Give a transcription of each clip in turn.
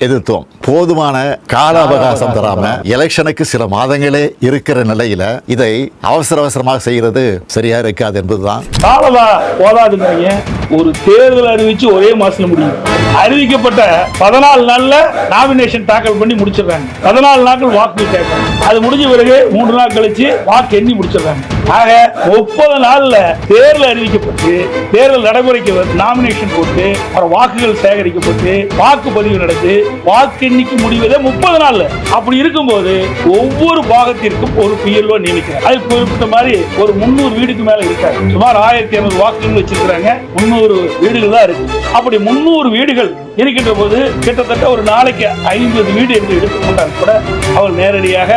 எதிர்த்தோம். போதுமான கால அவகாசம் தராம எலெக்ஷனுக்கு சில மாதங்களே இருக்கிற நிலையில இதை அவசரமாக செய்யறது சரியா இருக்காது என்பதுதான். காலமா போதாதுங்க. ஒரு தேர்தல் அறிவிச்சு ஒரே மாசத்துல முடியும். அறிவிக்கப்பட்ட 14 நாள்ல நாமினேஷன் தாக்கல் பண்ணி முடிச்சிடறாங்க. 14 நாட்கள் வாக்கு கேட்கணும். அது முடிஞ்ச பிறகு 3 நாள் கழிச்சு வாக்கு எண்ணி முடிச்சிடறாங்க. ஆக 30 நாள்ல தேர்தல் அறிவிக்கப்பட்டு தேர்தல் நடைமுறைக்கு நாமினேஷன் போட்டு வாக்குகள் சேகரிக்கப்பட்டு வாக்குப்பதிவு நடந்து வாக்கு எண்ணிக்கை முடிவதே 30 நாள்ல. அப்படி இருக்கும்போது ஒவ்வொரு பாகத்திற்கும் ஒரு பிஎல்ஓ நியமிக்கிறார். அது குறிப்பிட்ட மாதிரி ஒரு 300 வீடுக்கு மேல இருக்காரு. சுமார் 1500 வாக்குகள் வச்சிருக்காங்க. 300 வீடுகள் தான் இருக்கு. அப்படி 300 வீடுகள் இருக்கின்ற போது கிட்டத்தட்ட ஒரு நாளைக்கு 50 வீடு என்று எடுத்துக்கொண்டால் கூட அவர் நேரடியாக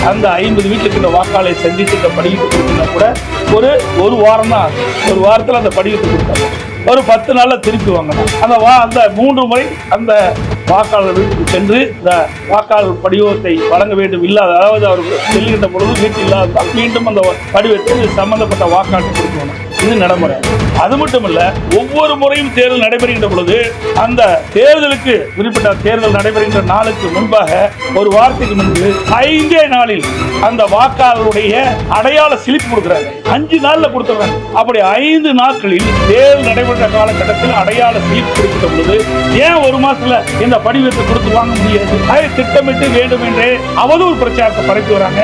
அந்த 50 வீட்டுக்கு வாக்காளரை சந்தித்து படிவத்தை கொடுத்தா கூட ஒரு வாரம் தான். ஒரு வாரத்தில் அந்த படிவத்தை கொடுத்தாங்க. ஒரு 10 நாள்ல திருப்பி வாங்கணும். அந்த 3 முறை அந்த வாக்காளர் வீட்டுக்கு சென்று இந்த வாக்காளர் படிவத்தை வழங்க வேண்டும். இல்லாத அதாவது அவர் செல்கின்ற பொழுது வீட்டு இல்லாத மீண்டும் அந்த படிவத்தை சம்பந்தப்பட்ட வாக்காளர் கொடுக்கணும். இது நடைமுறை. அது மட்டுமல்ல, ஒவ்வொரு முறையும் தேர்தல் நடைபெறுகின்ற பொழுது அந்த தேர்தலுக்கு குறிப்பிட்ட தேர்தல் நடைபெறுகின்ற நாளுக்கு முன்பாக ஒரு வாரத்துக்கு முன்பு 5 நாளில் அந்த வாக்காளருடைய அடையாள ஸ்லிப் கொடுக்குறாங்க. 5 நாள்ல கொடுத்துறாங்க. அப்படி 5 நாட்களில் தேர்தல் நடைபெற்ற காலகட்டத்தில் அடையாள ஸ்லிப் கொடுக்கின்ற பொழுது ஏன் ஒரு மாசத்துல இந்த படிவத்தை கொடுத்து வாங்க முடியாது? அதை திட்டமிட்டு வேண்டும் என்றே அவதூறு பிரச்சாரத்தை பரப்பி வராங்க.